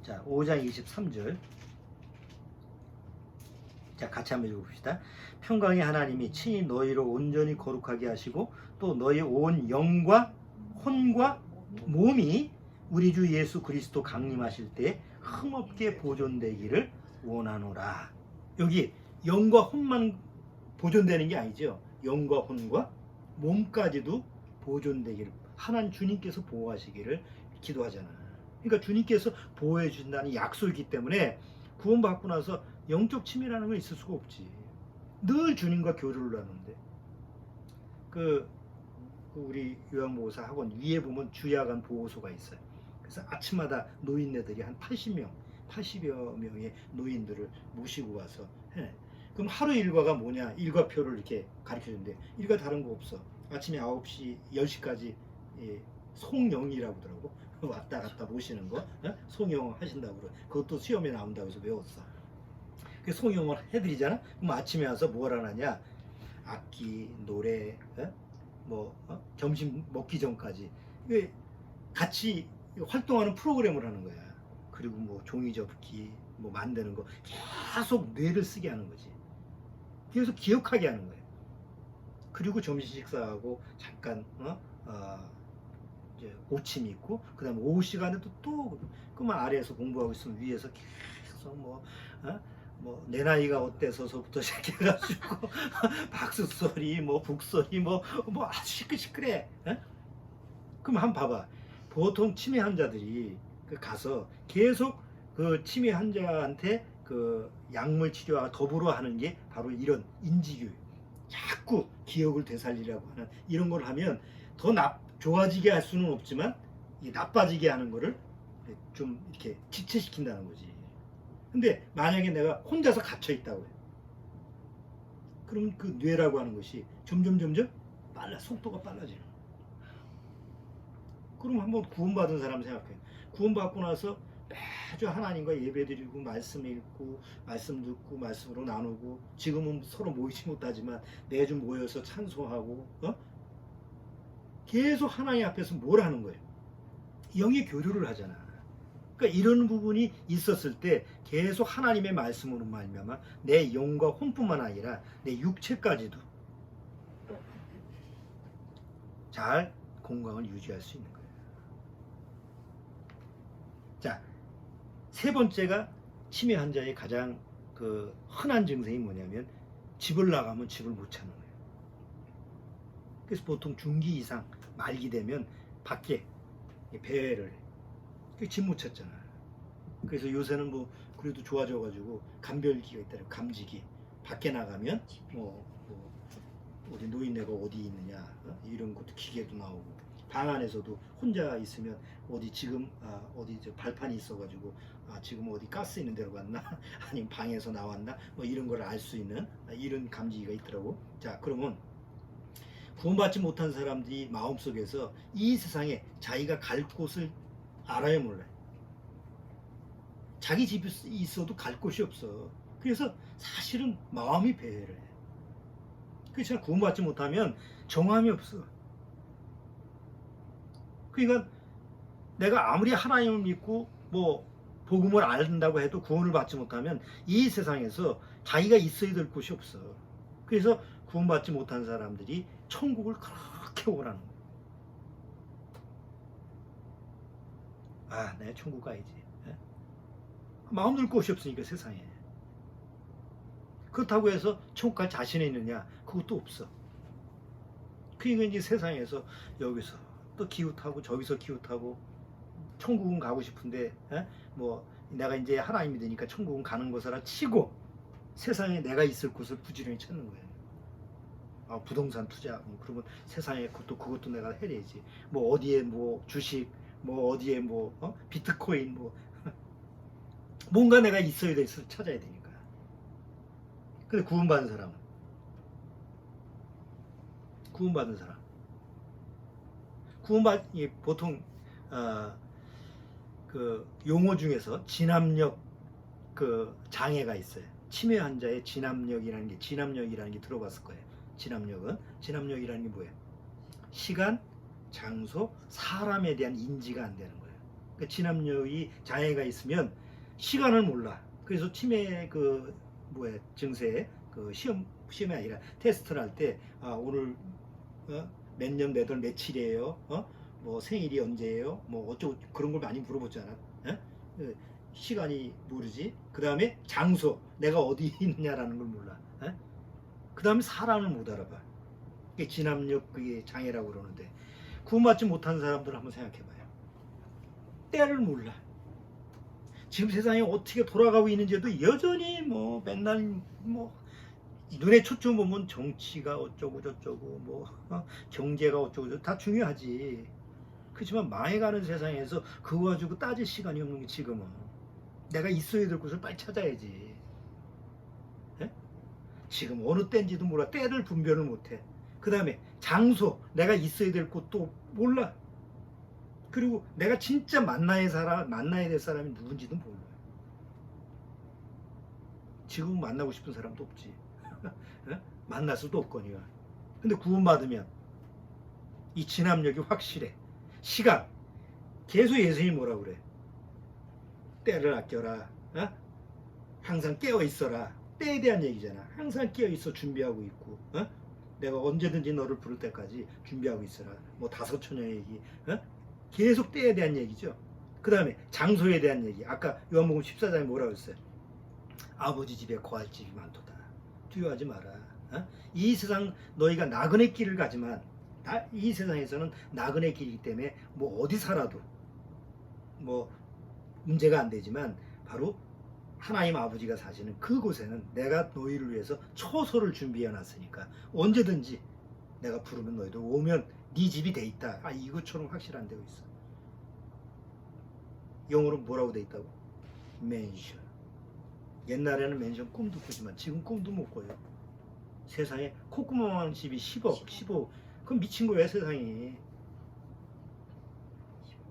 자, 5장 23절. 자, 같이 한번 읽어봅시다. 평강의 하나님이 친히 너희로 온전히 거룩하게 하시고 또 너희 온 영과 혼과 몸이 우리 주 예수 그리스도 강림하실 때 흠없게 보존되기를 원하노라. 여기 영과 혼만 보존되는 게 아니죠. 영과 혼과 몸까지도 보존되기를 하나님 주님께서 보호하시기를 기도하잖아. 그러니까 주님께서 보호해 주신다는 약속이기 때문에 구원받고 나서 영적 침해라는 건 있을 수가 없지. 늘 주님과 교류를 하는데 그 우리 요양보호사 학원 위에 보면 주야간 보호소가 있어요. 그래서 아침마다 노인네들이 한 80여 명의 노인들을 모시고 와서 해. 그럼 하루 일과가 뭐냐? 일과표를 이렇게 가르쳐 주는데 일과 다른 거 없어. 아침에 9시, 10시까지 송영이라고 하더라고. 왔다 갔다 모시는 거 송영 하신다고 그래. 그것도 시험에 나온다고 해서 외웠어. 그 송영을 해드리잖아. 그럼 아침에 와서 뭘 하느냐? 악기, 노래, 점심 먹기 전까지 같이 활동하는 프로그램을 하는 거야. 그리고 뭐 종이 접기, 뭐 만드는 거 계속 뇌를 쓰게 하는 거지. 그래서 기억하게 하는 거예요. 그리고 점심 식사하고 잠깐 이제 오침 있고 그다음에 오후 시간에도 또 그만 아래에서 공부하고 있으면 위에서 계속 뭐 내 나이가 어때서서부터 시작해가지고 박수 소리, 뭐 북소리, 뭐 아주 시끌시끌해. 그럼 한번 봐봐. 보통 치매 환자들이 가서 계속 그 치매 환자한테 그 약물 치료와 더불어 하는 게 바로 이런 인지교육. 자꾸 기억을 되살리려고 하는 이런 걸 하면 더 좋아지게 할 수는 없지만 나빠지게 하는 거를 좀 이렇게 지체시킨다는 거지. 근데 만약에 내가 혼자서 갇혀 있다고 해요. 그러면 그 뇌라고 하는 것이 점점 속도가 빨라지는 거예요. 그럼 한번 구원받은 사람 생각해요. 구원받고 나서 매주 하나님과 예배드리고 말씀 읽고 말씀 듣고 말씀으로 나누고 지금은 서로 모이지 못하지만 매주 모여서 찬송하고 계속 하나님 앞에서 뭘 하는 거예요? 영의 교류를 하잖아. 그러니까 이런 부분이 있었을 때 계속 하나님의 말씀으로 말미암아 내 영과 혼뿐만 아니라 내 육체까지도 잘 건강을 유지할 수 있는 거예요. 자, 세 번째가 치매 환자의 가장 그 흔한 증상이 뭐냐면 집을 나가면 집을 못 찾는 거예요. 그래서 보통 중기 이상 말기 되면 밖에 배회를 해. 집 못 찾잖아. 그래서 요새는 뭐 그래도 좋아져가지고 감별기가 있더라고. 감지기. 밖에 나가면 어디 노인네가 어디 있느냐 이런 것도 기계도 나오고 방 안에서도 혼자 있으면 어디 지금 어디 저 발판이 있어가지고 지금 어디 가스 있는 데로 갔나 아니면 방에서 나왔나 뭐 이런 걸 알 수 있는 이런 감지기가 있더라고. 자, 그러면 구원받지 못한 사람들이 마음속에서 이 세상에 자기가 갈 곳을 알아야 몰라요. 자기 집이 있어도 갈 곳이 없어. 그래서 사실은 마음이 배회를 해. 그렇잖아. 구원받지 못하면 정함이 없어. 그러니까 내가 아무리 하나님을 믿고 뭐 복음을 알는다고 해도 구원을 받지 못하면 이 세상에서 자기가 있어야 될 곳이 없어. 그래서 구원받지 못한 사람들이 천국을 그렇게 원하는 거야. 내가 천국 가야지. 마음 둘 곳이 없으니까 세상에. 그렇다고 해서 천국 갈 자신이 있느냐? 그것도 없어. 그러니까 이제 세상에서 여기서 또 기웃하고 저기서 기웃하고 천국은 가고 싶은데 뭐 내가 이제 하나님 믿으니까 천국은 가는 것이라 치고 세상에 내가 있을 곳을 부지런히 찾는 거예요. 부동산 투자 그러면 세상에 그것도 내가 해야지. 뭐 어디에 뭐 주식 뭐 어디에 뭐 비트코인 뭐 뭔가 내가 있어야 돼서 찾아야 되니까. 근데 구원받은 사람 보통 그 용어 중에서 진압력 그 장애가 있어요. 치매 환자의 진압력이라는 게 들어봤을 거예요. 진압력이라는 게 뭐예요? 시간, 장소, 사람에 대한 인지가 안 되는 거예요. 그러니까 진압력이 장애가 있으면 시간을 몰라. 그래서 치매 그 뭐야 증세 그 시험이 아니라 테스트를 할 때 오늘 몇 년 몇 월 며칠이에요? 뭐 생일이 언제예요? 뭐 어쩌고 그런 걸 많이 물어보잖아. 예? 시간이 모르지. 그 다음에 장소, 내가 어디 있느냐라는 걸 몰라. 그 다음에 사람을 못 알아봐. 그게 진압력 그게 장애라고 그러는데 구원받지 못한 사람들 한번 생각해봐요. 때를 몰라. 지금 세상이 어떻게 돌아가고 있는지도 여전히 뭐 맨날 뭐 눈에 초점 보면 정치가 어쩌고 저쩌고 뭐 경제가 어쩌고 저쩌고 다 중요하지. 그렇지만 망해가는 세상에서 그거 가지고 따질 시간이 없는 게 지금은. 내가 있어야 될 곳을 빨리 찾아야지. 예? 지금 어느 때인지도 몰라. 때를 분별을 못해. 그 다음에 장소, 내가 있어야 될 곳도 몰라. 그리고 내가 진짜 만나야 될 사람이 누군지도 몰라. 지금 만나고 싶은 사람도 없지. 만날 수도 없거니와. 근데 구원받으면 이 진압력이 확실해. 시간. 계속 예수님이 뭐라 그래? 때를 아껴라. 항상 깨어 있어라. 때에 대한 얘기잖아. 항상 깨어 있어 준비하고 있고. 내가 언제든지 너를 부를 때까지 준비하고 있어라. 뭐 다섯 처녀 얘기. 계속 때에 대한 얘기죠. 그 다음에 장소에 대한 얘기. 아까 요한복음 14장에 뭐라고 했어요? 아버지 집에 거할 집이 많도다. 두려워하지 마라. 이 세상 너희가 나그네 길을 가지만 이 세상에서는 나그네 길이기 때문에 뭐 어디 살아도 뭐 문제가 안 되지만 바로 하나님 아버지가 사시는 그곳에는 내가 너희를 위해서 처소를 준비해 놨으니까 언제든지 내가 부르면 너희들 오면 네 집이 돼 있다. 이것처럼 확실한 데가 있어. 영어로 뭐라고 돼 있다고? 맨션. 옛날에는 맨션 꿈도 꾸지만 지금 꿈도 못 꿔요. 세상에 콧구멍 집이 10억, 15억. 그럼 미친 거야 세상이.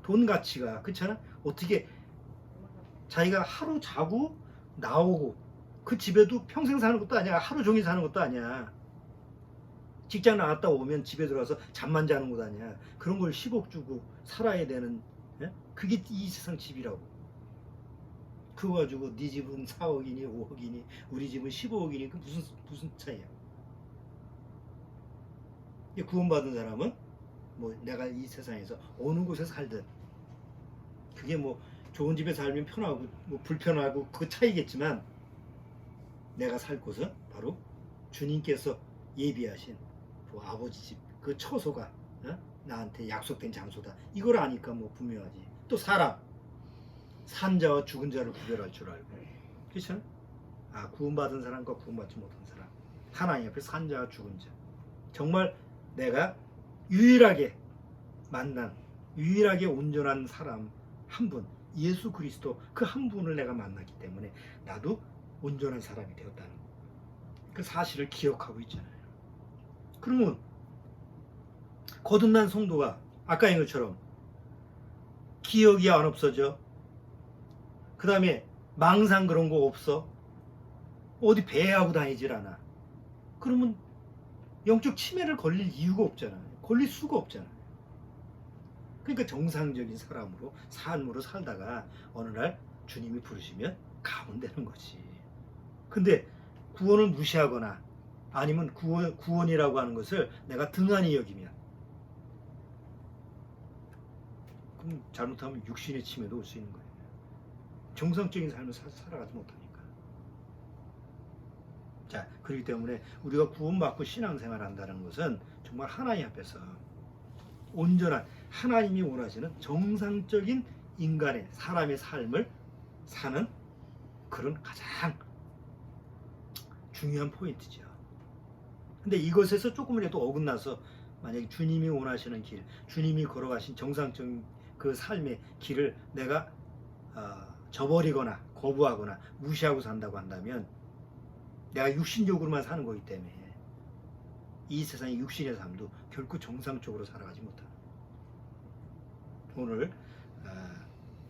돈 가치가 그렇잖아. 어떻게 자기가 하루 자고 나오고 그 집에도 평생 사는 것도 아니야. 하루 종일 사는 것도 아니야. 직장 나갔다 오면 집에 들어와서 잠만 자는 것도 아니야. 그런 걸 10억 주고 살아야 되는 그게 이 세상 집이라고. 그거 가지고 네 집은 4억이니 5억이니 우리 집은 15억이니 그 무슨 차이야. 구원받은 사람은 뭐 내가 이 세상에서 어느 곳에 살든 그게 뭐 좋은 집에 살면 편하고 뭐 불편하고 그 차이겠지만 내가 살 곳은 바로 주님께서 예비하신 그 아버지 집 그 처소가 나한테 약속된 장소다. 이걸 아니까 뭐 분명하지. 또 사람 산 자와 죽은 자를 구별할 줄 알고. 그렇죠? 구원받은 사람과 구원받지 못한 사람. 하나님 앞에 산 자와 죽은 자. 정말 내가 유일하게 만난 유일하게 온전한 사람 한 분, 예수 그리스도 그 한 분을 내가 만났기 때문에 나도 온전한 사람이 되었다는 그 사실을 기억하고 있잖아요. 그러면 거듭난 성도가 아까 인 것처럼 기억이 안 없어져. 그 다음에 망상 그런 거 없어. 어디 배회하고 다니질 않아. 그러면 영적 치매를 걸릴 이유가 없잖아요. 걸릴 수가 없잖아요. 그러니까 정상적인 사람으로 삶으로 살다가 어느 날 주님이 부르시면 가면 되는 거지. 근데 구원을 무시하거나 아니면 구원이라고 하는 것을 내가 등한히 여기면 그럼 잘못하면 육신의 치매도 올 수 있는 거예요. 정상적인 삶을 살아가지 못하니까. 자, 그렇기 때문에 우리가 구원받고 신앙생활 한다는 것은 정말 하나님 앞에서 온전한 하나님이 원하시는 정상적인 인간의 사람의 삶을 사는 그런 가장 중요한 포인트죠. 근데 이것에서 조금이라도 어긋나서 만약에 주님이 원하시는 길, 주님이 걸어가신 정상적인 그 삶의 길을 내가 저버리거나 거부하거나 무시하고 산다고 한다면 내가 육신적으로만 사는 거기 때문에 이 세상의 육신의 삶도 결코 정상적으로 살아가지 못하는. 오늘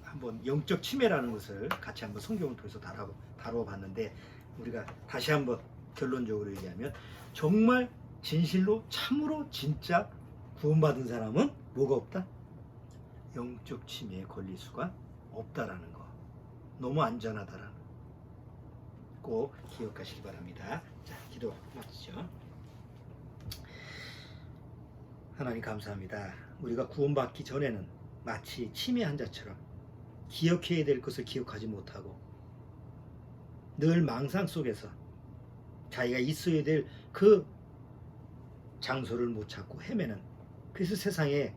한번 영적 치매라는 것을 같이 한번 성경을 통해서 다루어 봤는데 우리가 다시 한번 결론적으로 얘기하면 정말 진실로 참으로 진짜 구원받은 사람은 뭐가 없다? 영적 치매에 걸릴 수가 없다라는 거. 너무 안전하다라는 거. 꼭 기억하시기 바랍니다. 자, 기도 마치죠. 하나님 감사합니다. 우리가 구원받기 전에는 마치 치매 환자처럼 기억해야 될 것을 기억하지 못하고 늘 망상 속에서 자기가 있어야 될 그 장소를 못 찾고 헤매는, 그래서 세상에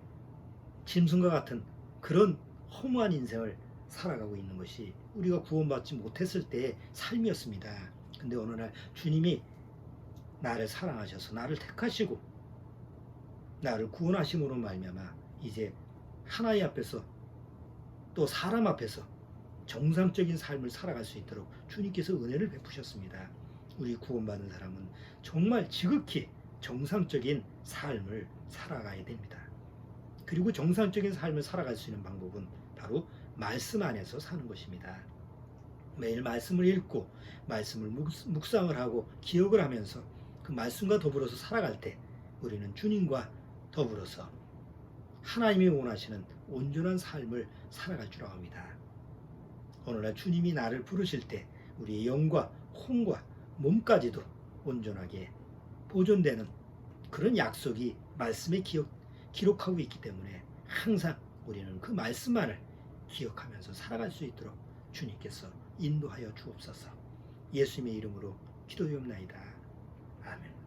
짐승과 같은 그런 허무한 인생을 살아가고 있는 것이 우리가 구원받지 못했을 때의 삶이었습니다. 근데 어느 날 주님이 나를 사랑하셔서 나를 택하시고 나를 구원하심으로 말미암아 이제 하나님 앞에서 또 사람 앞에서 정상적인 삶을 살아갈 수 있도록 주님께서 은혜를 베푸셨습니다. 우리 구원받은 사람은 정말 지극히 정상적인 삶을 살아가야 됩니다. 그리고 정상적인 삶을 살아갈 수 있는 방법은 바로 말씀 안에서 사는 것입니다. 매일 말씀을 읽고 말씀을 묵상을 하고 기억을 하면서 그 말씀과 더불어서 살아갈 때 우리는 주님과 더불어서 하나님이 원하시는 온전한 삶을 살아갈 줄 압니다. 오늘날 주님이 나를 부르실 때 우리의 영과 혼과 몸까지도 온전하게 보존되는 그런 약속이 말씀에 기록하고 있기 때문에 항상 우리는 그 말씀만을 기억하면서 살아갈 수 있도록 주님께서 인도하여 주옵소서. 예수님의 이름으로 기도드리옵나이다. 아멘.